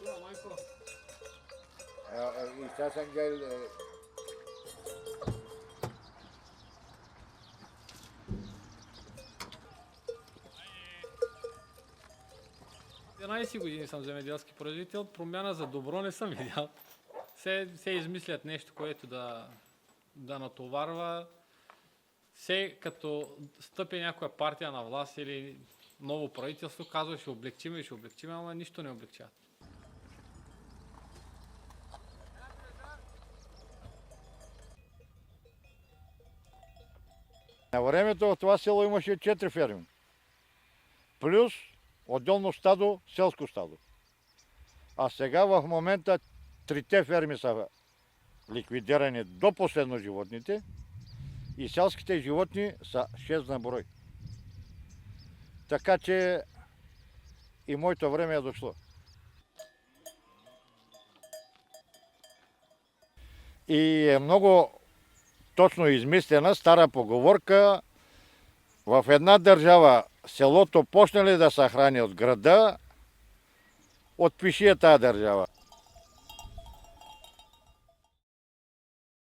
И сега съм гледал години съм земеделски производител, промяна за добро не съм видял. Се измислят нещо, което да натоварва. Все като стъпи някоя партия на власт или ново правителство, казва ще облегчим, ама нищо не облегчават. На времето в това село имаше 4 ферми. Плюс отделно стадо, селско стадо. А сега в момента 3 ферми са ликвидирани до последно животните и селските животни са 6 на брой. Така че и моето време е дошло. И е много точно измислена стара поговорка. В една държава селото почне ли да се храни от града, отпиши я тази държава.